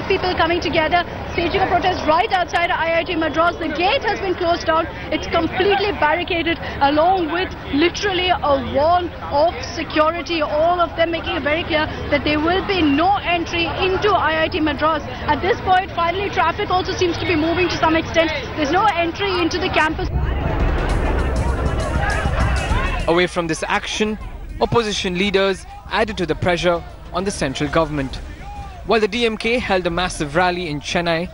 People coming together, staging a protest right outside IIT-Madras. The gate has been closed down. It's completely barricaded along with literally a wall of security. All of them making it very clear that there will be no entry into IIT-Madras. At this point, finally, traffic also seems to be moving to some extent. There's no entry into the campus. Away from this action, opposition leaders added to the pressure on the central government. While the DMK held a massive rally in Chennai,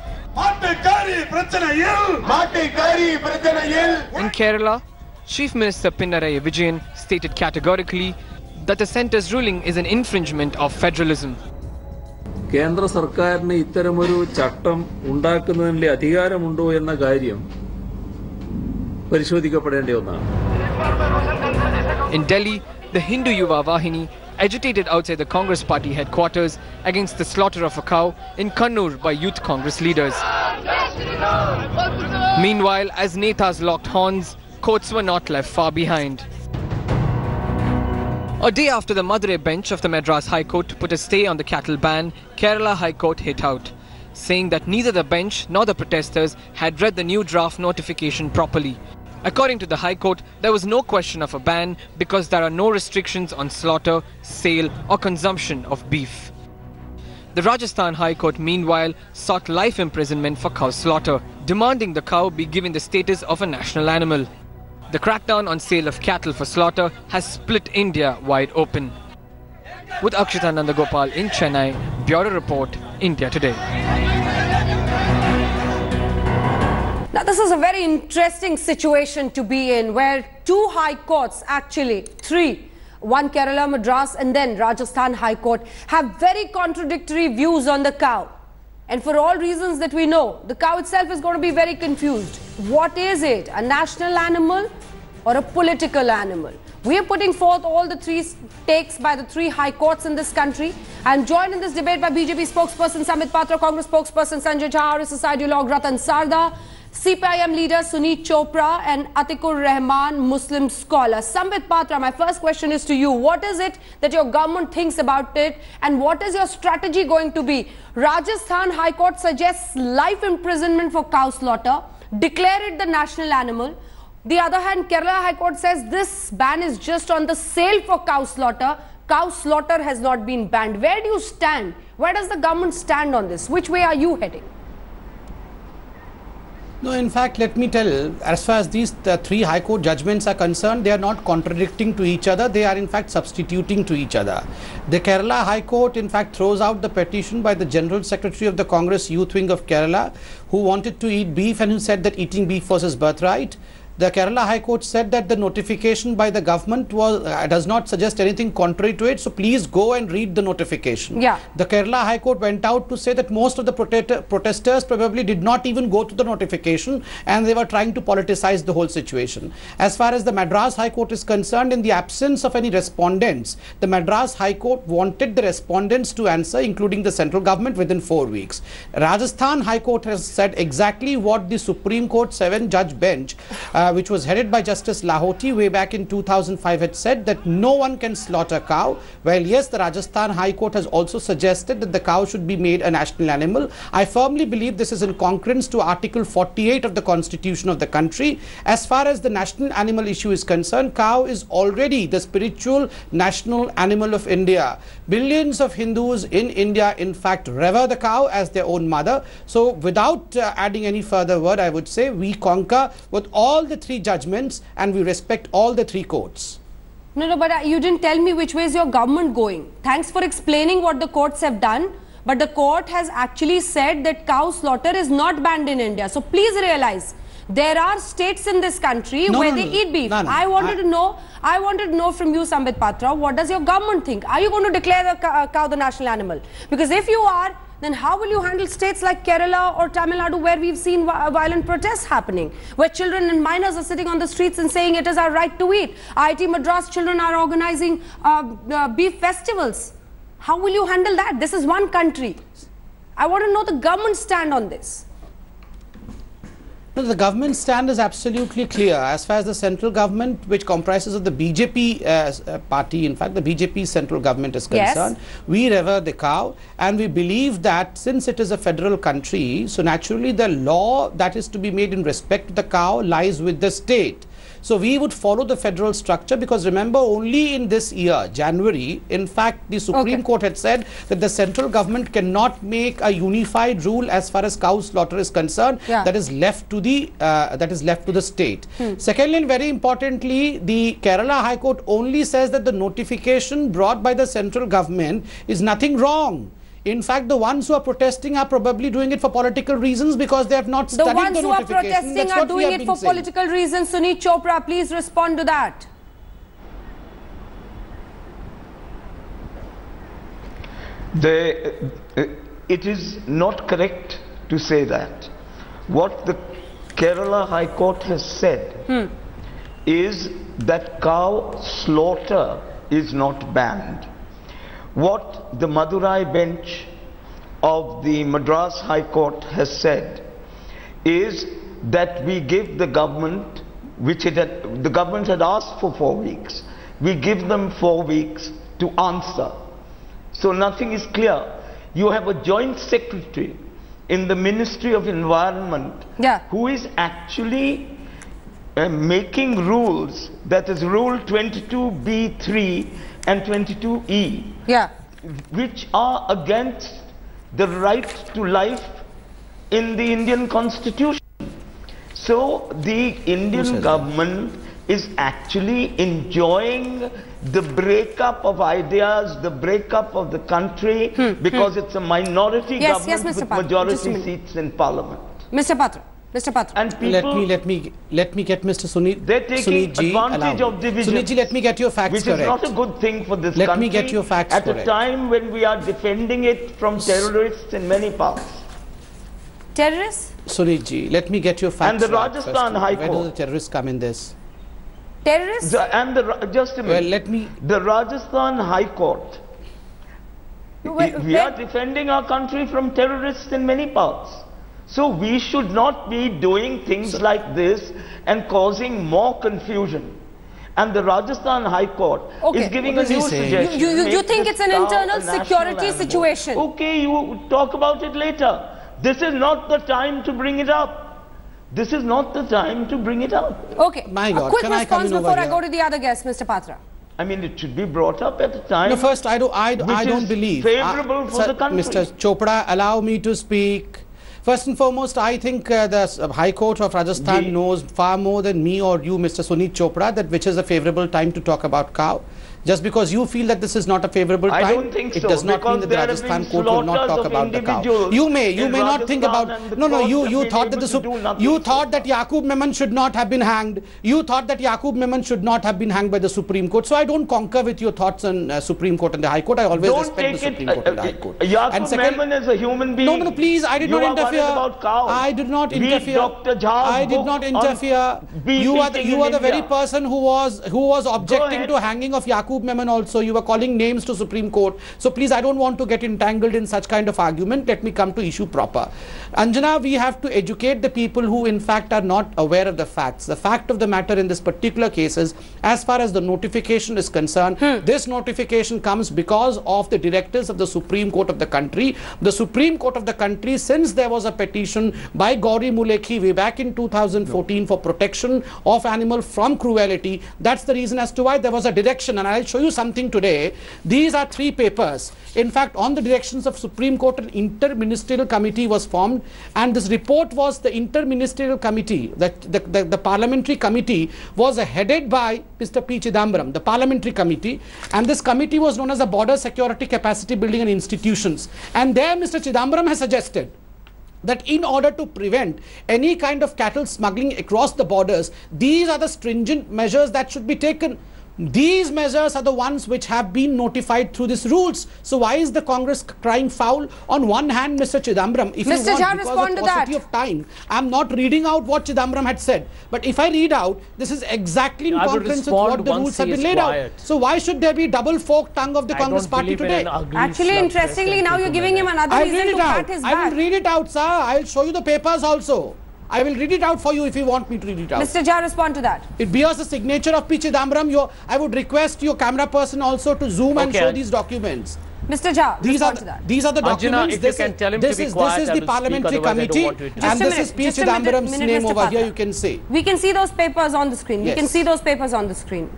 in Kerala, Chief Minister Pinarayi Vijayan stated categorically that the centre's ruling is an infringement of federalism. കേന്ദ്ര സർക്കാരിന് ഇത്തരമൊരു ചട്ടം ഉണ്ടാക്കുന്നതിനുള്ള അധികാരമുണ്ടോ എന്ന കാര്യം പരിശോധിക്കപ്പെടേണ്ട ഒന്നാണ്. In Delhi, the Hindu Yuva Vahini agitated outside the Congress party headquarters against the slaughter of a cow in Kannur by youth Congress leaders. Meanwhile, as Netas locked horns, courts were not left far behind. A day after the Madurai bench of the Madras High Court put a stay on the cattle ban, Kerala High Court hit out, saying that neither the bench nor the protesters had read the new draft notification properly. According to the High Court, there was no question of a ban because there are no restrictions on slaughter, sale or consumption of beef. The Rajasthan High Court meanwhile sought life imprisonment for cow slaughter, demanding the cow be given the status of a national animal. The crackdown on sale of cattle for slaughter has split India wide open. With Akshita Nandagopal in Chennai, Bureau Report, India Today. Now, this is a very interesting situation to be in, where two high courts, actually three, one Kerala, Madras and then Rajasthan High Court, have very contradictory views on the cow. And for all reasons that we know, the cow itself is going to be very confused. What is it? A national animal or a political animal? We are putting forth all the three takes by the three high courts in this country. I am joined in this debate by BJP spokesperson Sambit Patra, Congress spokesperson Sanjay Jha, RSS ideologue Ratan Sarda, CPIM leader Suneet Chopra and Atikur Rahman, Muslim scholar. Sambit Patra, my first question is to you. What is it that your government thinks about it, and what is your strategy going to be? Rajasthan High Court suggests life imprisonment for cow slaughter, declare it the national animal. The other hand, Kerala High Court says this ban is just on the sale for cow slaughter. Cow slaughter has not been banned. Where do you stand? Where does the government stand on this? Which way are you heading? No, in fact, let me tell, as far as these three High Court judgments are concerned, they are not contradicting to each other. They are in fact substituting to each other. The Kerala High Court in fact throws out the petition by the General Secretary of the Congress Youth Wing of Kerala, who wanted to eat beef and who said that eating beef was his birthright. The Kerala High Court said that the notification by the government does not suggest anything contrary to it, so please go and read the notification. Yeah. The Kerala High Court went out to say that most of the protesters probably did not even go to the notification and they were trying to politicize the whole situation. As far as the Madras High Court is concerned, in the absence of any respondents, the Madras High Court wanted the respondents to answer, including the central government, within 4 weeks. Rajasthan High Court has said exactly what the Supreme Court 7-judge bench which was headed by Justice Lahoti way back in 2005 had said that no one can slaughter cow. Well, yes, the Rajasthan High Court has also suggested that the cow should be made a national animal. I firmly believe this is in concurrence to Article 48 of the Constitution of the country. As far as the national animal issue is concerned, cow is already the spiritual national animal of India. Billions of Hindus in India in fact revere the cow as their own mother. So without adding any further word, I would say we concur with all the three judgments and we respect all the three courts. No, but you didn't tell me which way is your government going. Thanks for explaining what the courts have done, but the court has actually said that cow slaughter is not banned in India. So please realize, there are states in this country where they eat beef. I wanted to know from you, Sambit Patra, what does your government think? Are you going to declare the cow the national animal? Because if you are, then how will you handle states like Kerala or Tamil Nadu, where we've seen violent protests happening, where children and minors are sitting on the streets and saying it is our right to eat? IIT-Madras children are organizing beef festivals. How will you handle that? This is one country. I want to know the government stand on this. No, the government stand is absolutely clear. As far as the central government, which comprises of the BJP party, in fact, the BJP central government is concerned, we revere the cow, and we believe that since it is a federal country, so naturally the law that is to be made in respect to the cow lies with the state. So we would follow the federal structure, because remember, only in this year, January, in fact, the Supreme Court had said that the central government cannot make a unified rule as far as cow slaughter is concerned. That is left to the state. Secondly, and very importantly, the Kerala High Court only says that the notification brought by the central government is nothing wrong. In fact, the ones who are protesting are probably doing it for political reasons, because they have not studied the notification. The ones who are protesting are doing it for political reasons. Sunit Chopra, please respond to that. It is not correct to say that. What the Kerala High Court has said is that cow slaughter is not banned. What the Madurai bench of the Madras High Court has said is that we give the government, the government had asked for 4 weeks, we give them 4 weeks to answer. So nothing is clear. You have a joint secretary in the Ministry of Environment who is actually making rules, that is Rule 22B3 and 22E, which are against the right to life in the Indian Constitution. So the Indian government is actually enjoying the breakup of ideas, the breakup of the country, because it's a minority government with majority seats in parliament. Mr. Patra. And people, let me get Mr. Sunit. They're taking advantage of division. Sunitji, let me get your facts correct. Which is not a good thing for this country. Let me get your facts correct. At a time when we are defending it from terrorists in many parts. Terrorists? Sunitji, let me get your facts. And the Rajasthan High Court. Where do the terrorists come in this? Terrorists? Just a minute. Well, let me. The Rajasthan High Court. We are defending our country from terrorists in many parts. So we should not be doing things like this and causing more confusion. And the Rajasthan High Court is giving a new suggestion. You think it's an internal security situation? Okay, you talk about it later. This is not the time to bring it up. This is not the time to bring it up. Okay, my God, a quick response before I go to the other guest, Mr. Patra. I mean, it should be brought up at a time. No, first, I don't believe. Favorable for the country. Mr. Chopra, allow me to speak. First and foremost, I think the High Court of Rajasthan knows far more than me or you, Mr. Sunit Chopra, that which is a favorable time to talk about cow. Just because you feel that this is not a favorable time, I don't think so, it does not mean that the Rajasthan court will not talk about the cow. You may not think about. No, you thought that you thought that Yaqub Memon should not have been hanged. You thought that Yaqub Memon should not have been hanged by the Supreme Court. So I don't concur with your thoughts on Supreme Court and the High Court. I always respect the Supreme Court and the High Court. Yaqub Memon is a human being. No, please, I did not interfere. I did not interfere. I did not interfere. You are the very person who was objecting to hanging of Yaqub Memon also. You were calling names to Supreme Court. So please, I don't want to get entangled in such kind of argument. Let me come to issue proper. Anjana, we have to educate the people who in fact are not aware of the facts. The fact of the matter in this particular case is, as far as the notification is concerned, this notification comes because of the directives of the Supreme Court of the country. The Supreme Court of the country, since there was a petition by Gauri Mulekhi way back in 2014 for protection of animal from cruelty, that's the reason as to why there was a direction. And I'll show you something today. These are 3 papers. In fact, on the directions of Supreme Court, an interministerial committee was formed, and this report was the interministerial committee, the parliamentary committee was headed by Mr. P. Chidambaram, the parliamentary committee, and this committee was known as the Border Security Capacity Building and Institutions. And there Mr. Chidambaram has suggested that in order to prevent any kind of cattle smuggling across the borders, these are the stringent measures that should be taken. These measures are the ones which have been notified through these rules. So why is the Congress crying foul? On one hand, Mr. Chidambaram, if Mr. you want, because of paucity of time, I'm not reading out what Chidambaram had said. But if I read out, this is exactly in concurrence with what the rules have been laid out. So why should there be double forked tongue of the Congress party today? Actually, interestingly, now you're giving him another reason to pat his back. I will read it out, sir. I'll show you the papers also. I will read it out for you if you want me to read it out. Mr. Jha, respond to that. It bears the signature of P. Chidambaram. I would request your camera person also to zoom and show these documents. Mr. Jha, respond to that. These are the documents. If you can tell him to be quiet, this is the parliamentary committee, and this is P. Chidambaram's name over here, you can see. We can see those papers on the screen. Yes. We can see those papers on the screen.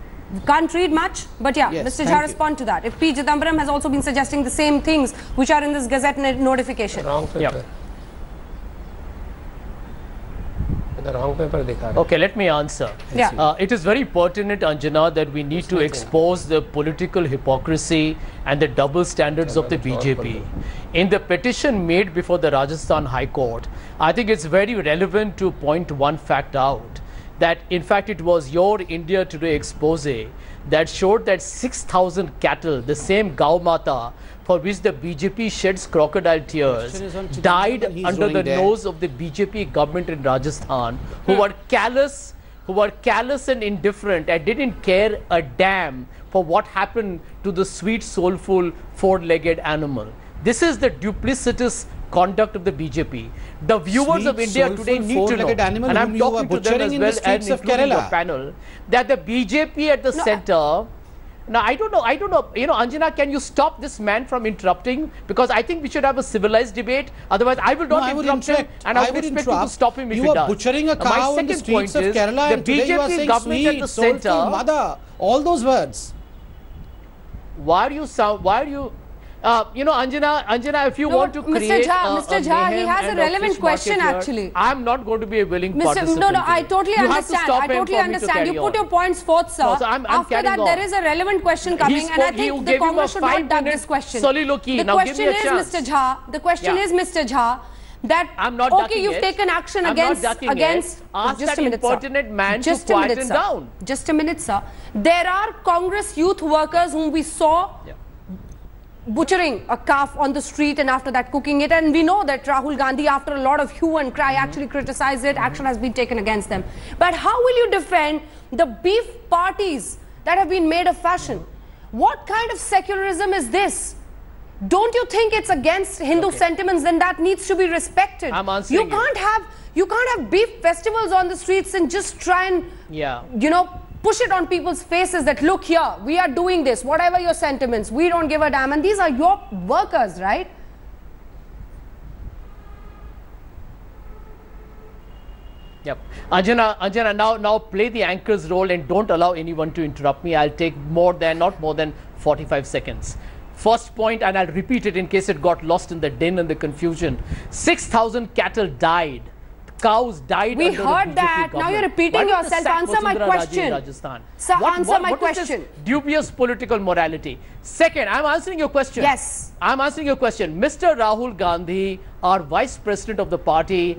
Can't read much, but yeah, yes, Mr. Jha, respond to that. If P. Chidambaram has also been suggesting the same things which are in this Gazette notification. Wrong paper. Yep. The wrong paper dikha. Okay, let me answer. Yeah. It is very pertinent, Anjana, that we need to expose the political hypocrisy and the double standards of the BJP. In the petition made before the Rajasthan High Court, I think it's very relevant to point one fact out. That in fact it was your India Today expose that showed that 6,000 cattle, the same Gau Mata, for which the BJP sheds crocodile tears, died under the nose of the BJP government in Rajasthan, who were callous and indifferent and didn't care a damn for what happened to the sweet, soulful, four-legged animal. This is the duplicitous conduct of the BJP. The viewers of India Today need to know, and I'm talking to them as well as including your panel, that the BJP at the center. Now, I don't know, you know, Anjana, can you stop this man from interrupting? Because I think we should have a civilized debate. Otherwise, I will not interrupt him, and I would expect you to stop him if he does. You are butchering a cow in the streets of Kerala, and today you are saying sweet, soulful, mother, all those words. Why are you you know, Anjana, if you want to create Mr. Jha, he has a relevant question actually. I'm not going to be a willing participant. No, I totally understand. I totally understand. You put your points forth, sir. No, so after that, there is a relevant question coming, and I think the Congress should not duck this question. The question is, Mr. Jha, the question is, Mr. Jha, that I'm not okay, you've taken action against ask just that a minute, impertinent sir. man Just to a quiet minute, him sir. down. Just a minute, sir. There are Congress youth workers whom we saw butchering a calf on the street and after that cooking it, and we know that Rahul Gandhi, after a lot of hue and cry, actually criticized it. Action has been taken against them. But how will you defend the beef parties that have been made a fashion? What kind of secularism is this? Don't you think it's against Hindu sentiments? Then that needs to be respected. I'm answering you can't have beef festivals on the streets and just try and you know, push it on people's faces that look here, we are doing this, whatever your sentiments, we don't give a damn. And these are your workers, right? Yep. Anjana, now play the anchor's role and don't allow anyone to interrupt me. I'll take not more than 45 seconds. First point, and I'll repeat it in case it got lost in the din and the confusion. 6,000 cattle died. Cows died. We heard that. Now you're repeating yourself. Answer my question. Sir, answer my question. Dubious political morality. Second, I'm answering your question. Yes. I'm answering your question. Mr. Rahul Gandhi, our vice president of the party,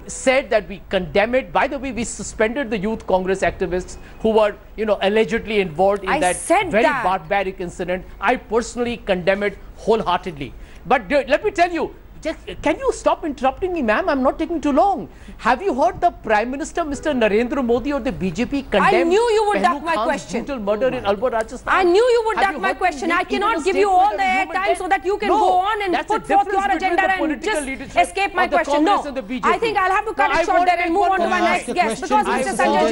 said that we condemn it. By the way, we suspended the youth Congress activists who were, you know, allegedly involved in that very barbaric incident. I personally condemn it wholeheartedly. But let me tell you, can you stop interrupting me, ma'am? I'm not taking too long. Have you heard the Prime Minister, Mr. Narendra Modi, or the BJP condemn I knew you would duck my question. Brutal murder in Alwar, Rajasthan? I knew you would duck my question. I cannot give you all the airtime so that you can go on and put forth your agenda and just escape my question. No, I think I'll have to cut it short there and move on to my next guest, because Mr. Sanjay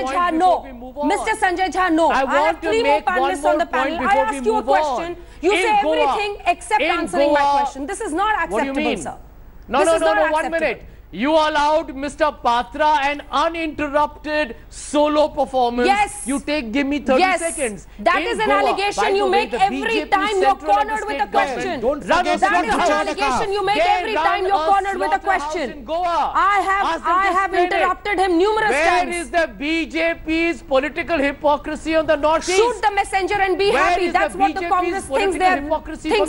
Jha, no. Mr. Sanjay Jha, no. I have 3 more panelists on the panel. I ask you a question. You say everything except answering my question. This is not acceptable, sir. No, 1 minute. You allowed Mr. Patra an uninterrupted solo performance. Yes. Give me 30 seconds. That is an allegation you make every time you're cornered with a question. That is an allegation you make every time you're cornered with a question. I have interrupted him numerous times. Where is the BJP's political hypocrisy on the Northeast? Shoot the messenger and be happy. That's what the Congress thinks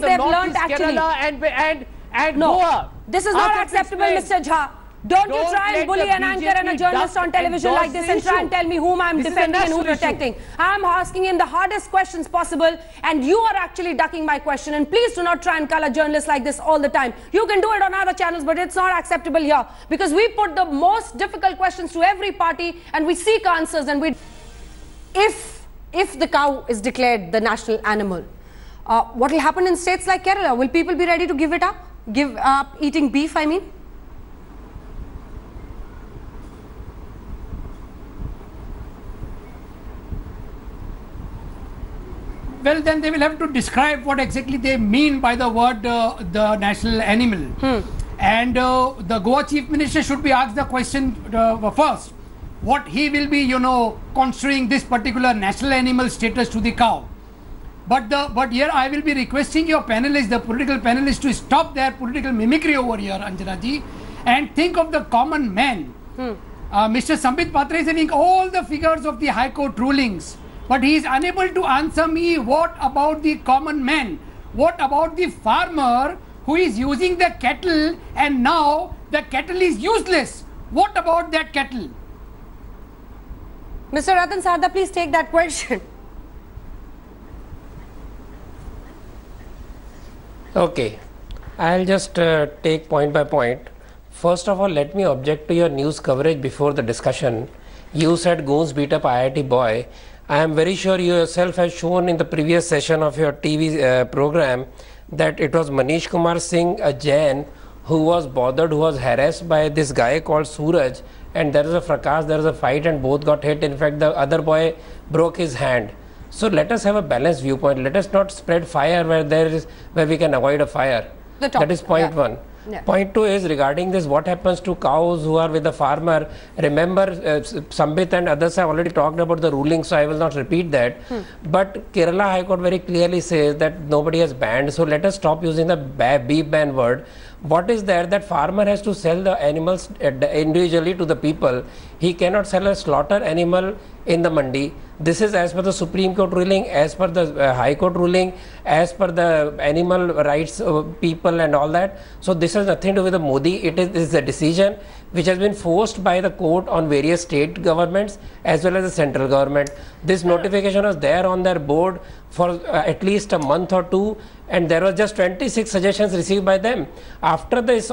they've learned actually. And no, Goa. This is not acceptable, Mr. Jha. Don't you try and bully an anchor and a journalist on television like this and try and tell me whom I'm defending and whom protecting. I'm asking him the hardest questions possible, and you are actually ducking my question. And please do not try and color journalists like this all the time. You can do it on other channels, but it's not acceptable here, because we put the most difficult questions to every party and we seek answers. And if the cow is declared the national animal, what will happen in states like Kerala? Will people be ready to give it up? Give up eating beef, I mean? well, then they will have to describe what exactly they mean by the word the national animal. And the Goa Chief Minister should be asked the question first, what he will be, considering this particular national animal status to the cow. But here I will be requesting your panelists, the political panelists, to stop their political mimicry over here, Anjana ji, and think of the common man. Mr. Sambit Patra is having all the figures of the High Court rulings, but he is unable to answer me what about the common man, what about the farmer who is using the cattle and now the cattle is useless. What about that cattle? Mr. Ratan Sarda, please take that question. Okay, I'll just take point by point. First of all, let me object to your news coverage before the discussion. You said goons beat up IIT boy. I am very sure you yourself have shown in the previous session of your TV program that it was Manish Kumar Singh, a Jain, who was bothered, who was harassed by this guy called Suraj, and there was a fracas, there was a fight and both got hit. In fact, the other boy broke his hand. So let us have a balanced viewpoint. Let us not spread fire where we can avoid a fire. That is point one. Yeah. Point two is regarding this, what happens to cows who are with the farmer. Remember, Sambit and others have already talked about the ruling, so I will not repeat that. But Kerala High Court very clearly says that nobody has banned, so let us stop using the beef ban word. What is there? That farmer has to sell the animals individually to the people. He cannot sell a slaughter animal in the mandi. This is as per the Supreme Court ruling, as per the High Court ruling, as per the animal rights people and all that. So this has nothing to do with the Modi. It is a decision which has been forced by the court on various state governments as well as the central government. This notification was there on their board for at least a month or two, and there was just 26 suggestions received by them. After this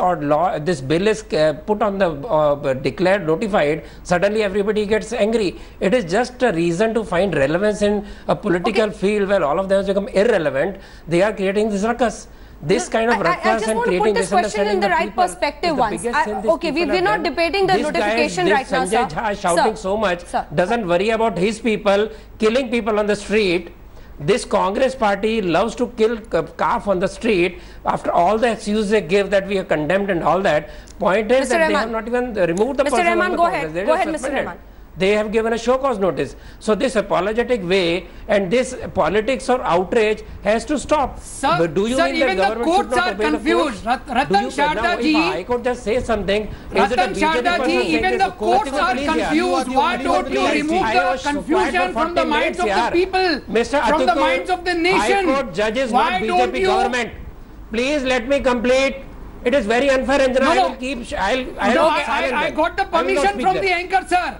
this bill is put on the declared notified, suddenly everybody gets angry. It is just a reason to find relevance in a political field where all of them has become irrelevant. They are creating this ruckus. This kind of ruckus and creating this question in the right perspective once. Okay, we're not debating the notification right now, sir. Sanjay Jha shouting so much, doesn't worry about his people, killing people on the street. This Congress party loves to kill calf on the street after all the excuses they give that we are condemned and all that. Point is that they have not even removed the person from the Congress. Go ahead, Mr. Rahman. They have given a show cause notice. So this apologetic way and this politics or outrage has to stop. Sir, but do you mean even that the courts are confused. Ratan Sharda ji, if I could just say something, Ratan Sharda ji, even the courts are confused. Why don't you remove the confusion from the minds of the people, from the minds of the nation? High Court judges, not BJP government. Please let me complete. It is very unfair, Anjana. I got the permission from the anchor, sir.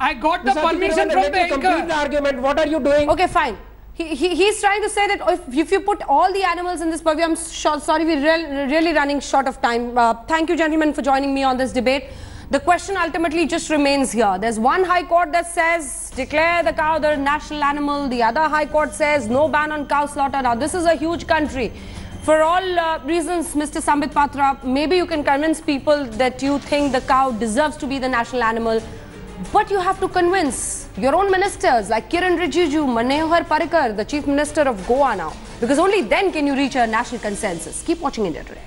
I got the permission from the anchor. Complete the argument. What are you doing? Okay, fine. He's trying to say that if you put all the animals in this purview, I'm sorry, we're really running short of time. Thank you, gentlemen, for joining me on this debate. The question ultimately just remains here. There's one High Court that says declare the cow the national animal. The other High Court says no ban on cow slaughter. Now, this is a huge country. For all reasons, Mr. Sambit Patra, maybe you can convince people that you think the cow deserves to be the national animal. But you have to convince your own ministers like Kiran Rijiju, Manohar Parrikar, the Chief Minister of Goa now. Because only then can you reach a national consensus. Keep watching India Today.